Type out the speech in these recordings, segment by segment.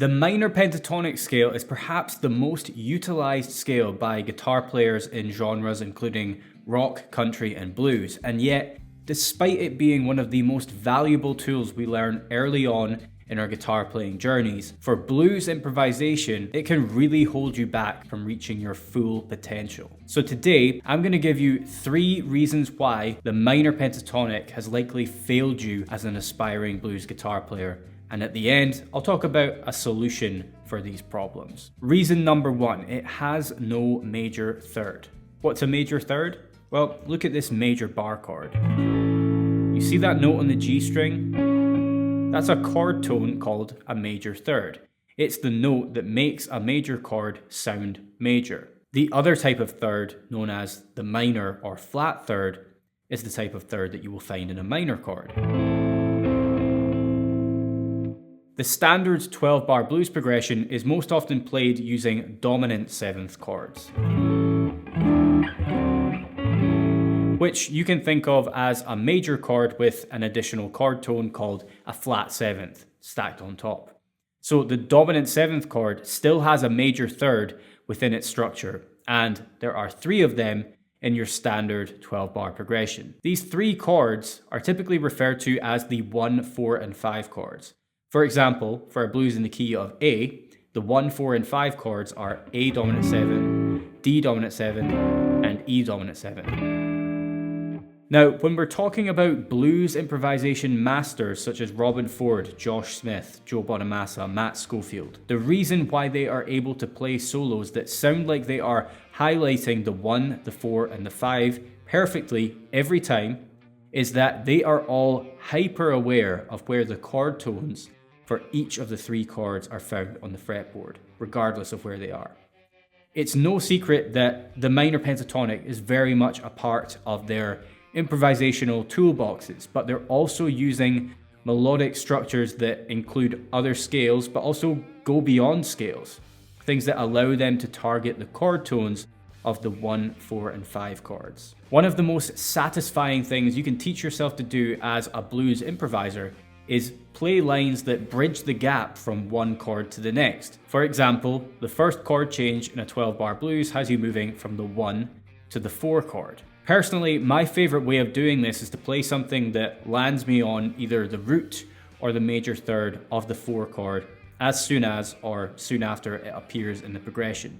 The minor pentatonic scale is perhaps the most utilized scale by guitar players in genres including rock, country, and blues, and yet, despite it being one of the most valuable tools we learn early on in our guitar playing journeys, for blues improvisation, it can really hold you back from reaching your full potential. So today, I'm going to give you 3 reasons why the minor pentatonic has likely failed you as an aspiring blues guitar player. And at the end, I'll talk about a solution for these problems. Reason number 1, it has no major third. What's a major third? Well, look at this major bar chord. You see that note on the G string? That's a chord tone called a major third. It's the note that makes a major chord sound major. The other type of third, known as the minor or flat third, is the type of third that you will find in a minor chord. The standard 12-bar blues progression is most often played using dominant 7th chords, which you can think of as a major chord with an additional chord tone called a flat 7th stacked on top. So the dominant 7th chord still has a major third within its structure, and there are 3 of them in your standard 12-bar progression. These 3 chords are typically referred to as the 1, 4, and 5 chords. For example, for a blues in the key of A, the 1, 4, and 5 chords are A dominant 7, D dominant 7, and E dominant 7. Now, when we're talking about blues improvisation masters such as Robin Ford, Josh Smith, Joe Bonamassa, Matt Schofield, the reason why they are able to play solos that sound like they are highlighting the 1, the 4, and the 5 perfectly every time is that they are all hyper aware of where the chord tones for each of the 3 chords are found on the fretboard, regardless of where they are. It's no secret that the minor pentatonic is very much a part of their improvisational toolboxes, but they're also using melodic structures that include other scales, but also go beyond scales, things that allow them to target the chord tones of the 1, 4, and 5 chords. One of the most satisfying things you can teach yourself to do as a blues improviser is play lines that bridge the gap from one chord to the next. For example, the first chord change in a 12-bar blues has you moving from the 1 to the 4 chord. Personally, my favorite way of doing this is to play something that lands me on either the root or the major third of the 4 chord as soon as or soon after it appears in the progression.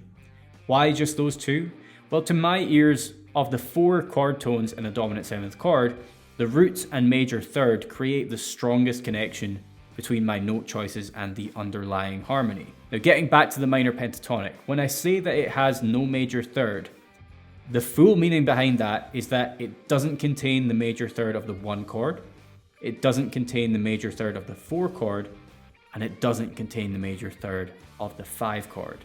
Why just those 2? Well, to my ears, of the 4 chord tones in a dominant 7th chord, the root and major third create the strongest connection between my note choices and the underlying harmony. Now, getting back to the minor pentatonic, when I say that it has no major third, the full meaning behind that is that it doesn't contain the major third of the 1 chord, it doesn't contain the major third of the 4 chord, and it doesn't contain the major third of the 5 chord.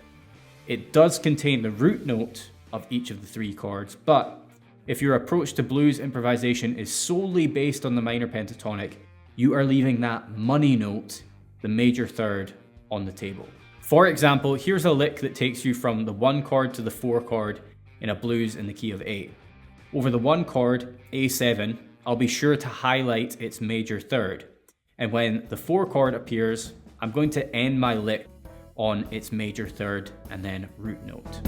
It does contain the root note of each of the 3 chords, but if your approach to blues improvisation is solely based on the minor pentatonic, you are leaving that money note, the major third, on the table. For example, here's a lick that takes you from the 1 chord to the 4 chord in a blues in the key of A. Over the 1 chord, A7, I'll be sure to highlight its major third. And when the 4 chord appears, I'm going to end my lick on its major third and then root note.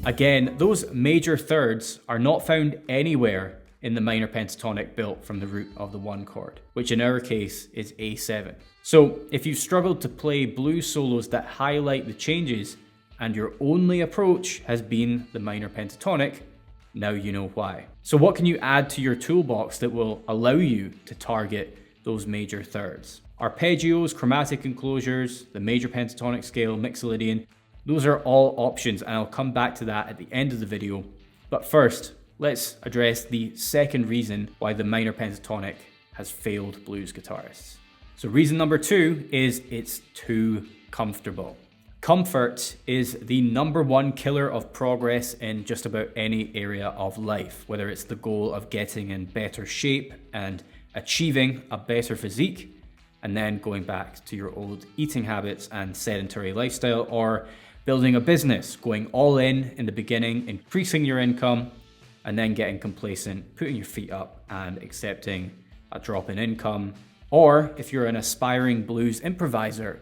Again, those major thirds are not found anywhere in the minor pentatonic built from the root of the 1 chord, which in our case is A7. So if you've struggled to play blues solos that highlight the changes and your only approach has been the minor pentatonic, now you know why. So what can you add to your toolbox that will allow you to target those major thirds? Arpeggios, chromatic enclosures, the major pentatonic scale, mixolydian, those are all options, and I'll come back to that at the end of the video. But first, let's address the second reason why the minor pentatonic has failed blues guitarists. So reason number 2 is it's too comfortable. Comfort is the number 1 killer of progress in just about any area of life, whether it's the goal of getting in better shape and achieving a better physique, and then going back to your old eating habits and sedentary lifestyle, or building a business, going all in the beginning, increasing your income, and then getting complacent, putting your feet up and accepting a drop in income. Or if you're an aspiring blues improviser,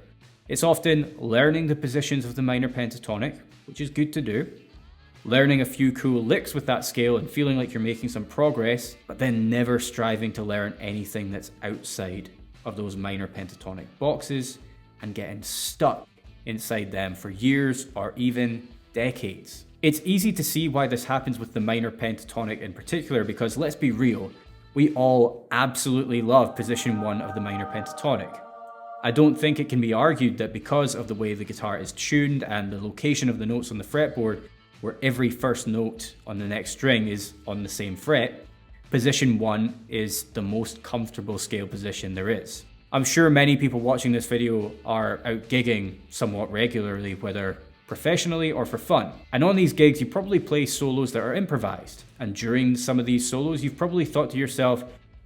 it's often learning the positions of the minor pentatonic, which is good to do, learning a few cool licks with that scale and feeling like you're making some progress, but then never striving to learn anything that's outside of those minor pentatonic boxes and getting stuck inside them for years or even decades. It's easy to see why this happens with the minor pentatonic in particular, because let's be real, we all absolutely love position 1 of the minor pentatonic. I don't think it can be argued that because of the way the guitar is tuned and the location of the notes on the fretboard, where every first note on the next string is on the same fret, position 1 is the most comfortable scale position there is. I'm sure many people watching this video are out gigging somewhat regularly, whether professionally or for fun. And on these gigs, you probably play solos that are improvised. And during some of these solos, you've probably thought to yourself,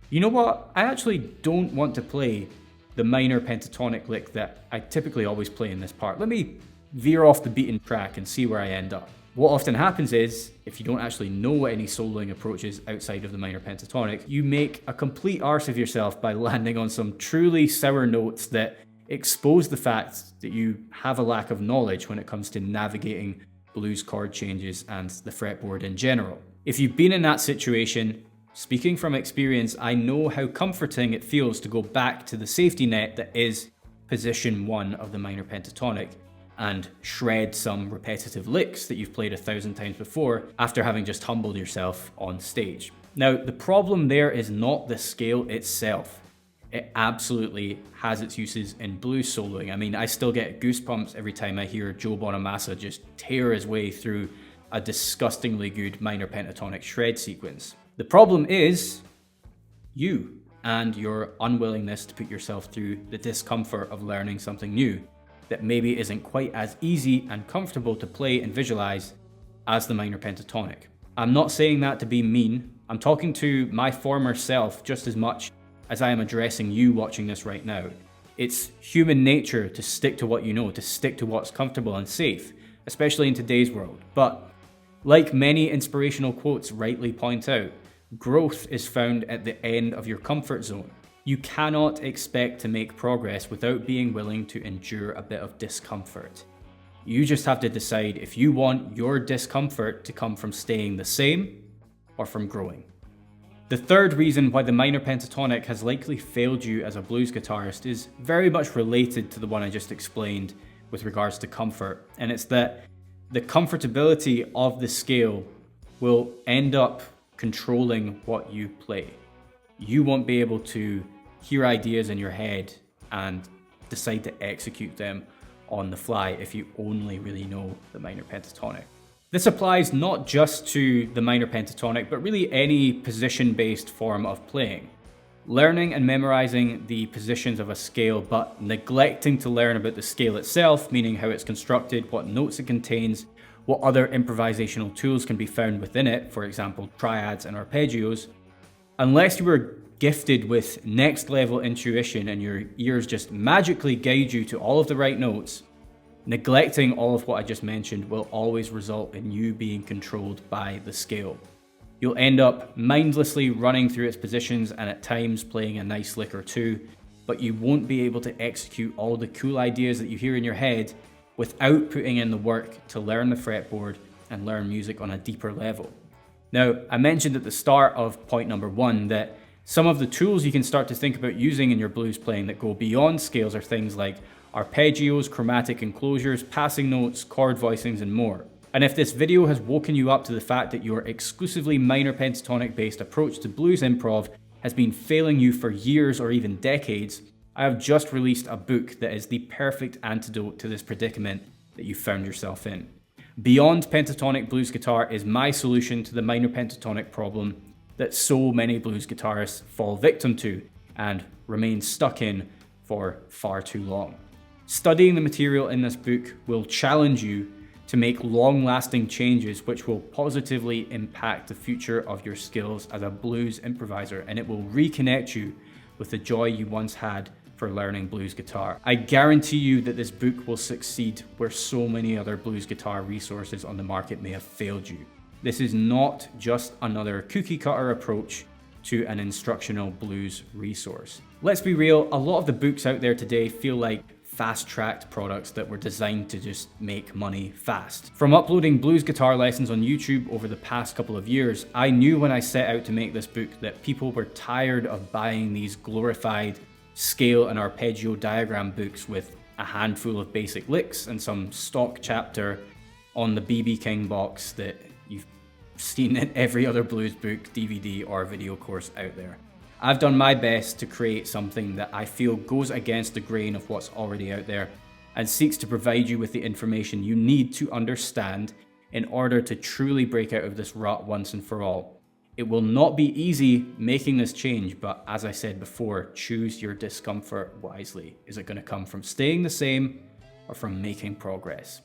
you know what, I actually don't want to play the minor pentatonic lick that I typically always play in this part. Let me veer off the beaten track and see where I end up. What often happens is, if you don't actually know any soloing approaches outside of the minor pentatonic, you make a complete arse of yourself by landing on some truly sour notes that expose the fact that you have a lack of knowledge when it comes to navigating blues chord changes and the fretboard in general. If you've been in that situation, speaking from experience, I know how comforting it feels to go back to the safety net that is position 1 of the minor pentatonic and shred some repetitive licks that you've played 1,000 times before after having just humbled yourself on stage. Now, the problem there is not the scale itself. It absolutely has its uses in blues soloing. I mean, I still get goosebumps every time I hear Joe Bonamassa just tear his way through a disgustingly good minor pentatonic shred sequence. The problem is you and your unwillingness to put yourself through the discomfort of learning something new that maybe isn't quite as easy and comfortable to play and visualize as the minor pentatonic. I'm not saying that to be mean. I'm talking to my former self just as much as I am addressing you watching this right now. It's human nature to stick to what you know, to stick to what's comfortable and safe, especially in today's world. But like many inspirational quotes rightly point out, growth is found at the end of your comfort zone. You cannot expect to make progress without being willing to endure a bit of discomfort. You just have to decide if you want your discomfort to come from staying the same or from growing. The third reason why the minor pentatonic has likely failed you as a blues guitarist is very much related to the one I just explained with regards to comfort, and it's that the comfortability of the scale will end up controlling what you play. You won't be able to hear ideas in your head and decide to execute them on the fly if you only really know the minor pentatonic. This applies not just to the minor pentatonic, but really any position-based form of playing. Learning and memorizing the positions of a scale, but neglecting to learn about the scale itself, meaning how it's constructed, what notes it contains, what other improvisational tools can be found within it, for example, triads and arpeggios. Unless you were gifted with next level intuition and your ears just magically guide you to all of the right notes, neglecting all of what I just mentioned will always result in you being controlled by the scale. You'll end up mindlessly running through its positions and at times playing a nice lick or two, but you won't be able to execute all the cool ideas that you hear in your head without putting in the work to learn the fretboard and learn music on a deeper level. Now, I mentioned at the start of point number 1 that some of the tools you can start to think about using in your blues playing that go beyond scales are things like arpeggios, chromatic enclosures, passing notes, chord voicings, and more. And if this video has woken you up to the fact that your exclusively minor pentatonic based approach to blues improv has been failing you for years or even decades, I have just released a book that is the perfect antidote to this predicament that you found yourself in. Beyond Pentatonic Blues Guitar is my solution to the minor pentatonic problem that so many blues guitarists fall victim to and remain stuck in for far too long. Studying the material in this book will challenge you to make long-lasting changes which will positively impact the future of your skills as a blues improviser, and it will reconnect you with the joy you once had for learning blues guitar. I guarantee you that this book will succeed where so many other blues guitar resources on the market may have failed you. This is not just another cookie cutter approach to an instructional blues resource. Let's be real, a lot of the books out there today feel like fast-tracked products that were designed to just make money fast. From uploading blues guitar lessons on YouTube over the past couple of years, I knew when I set out to make this book that people were tired of buying these glorified scale and arpeggio diagram books with a handful of basic licks and some stock chapter on the BB King box that you've seen in every other blues book, DVD, or video course out there. I've done my best to create something that I feel goes against the grain of what's already out there and seeks to provide you with the information you need to understand in order to truly break out of this rut once and for all. It will not be easy making this change, but as I said before, choose your discomfort wisely. Is it going to come from staying the same or from making progress?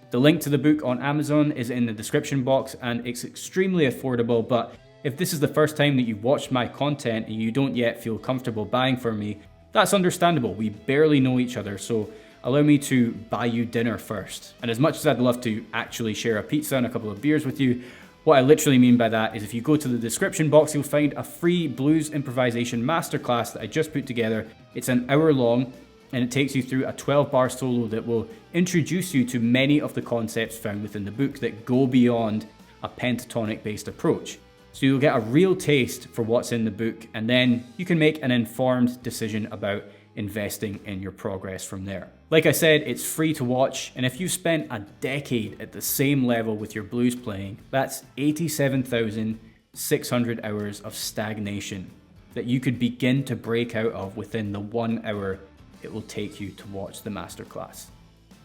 The link to the book on Amazon is in the description box and it's extremely affordable, but if this is the first time that you've watched my content and you don't yet feel comfortable buying from me, that's understandable. We barely know each other, so allow me to buy you dinner first. And as much as I'd love to actually share a pizza and a couple of beers with you, what I literally mean by that is if you go to the description box, you'll find a free blues improvisation masterclass that I just put together. It's an hour long and it takes you through a 12-bar solo that will introduce you to many of the concepts found within the book that go beyond a pentatonic-based approach. So you'll get a real taste for what's in the book, and then you can make an informed decision about investing in your progress from there. Like I said, it's free to watch, and if you spent a decade at the same level with your blues playing, that's 87,600 hours of stagnation that you could begin to break out of within the 1 hour it will take you to watch the masterclass.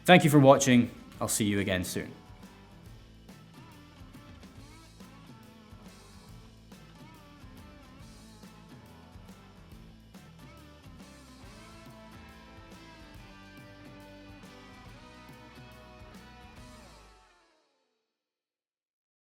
Thank you for watching. I'll see you again soon.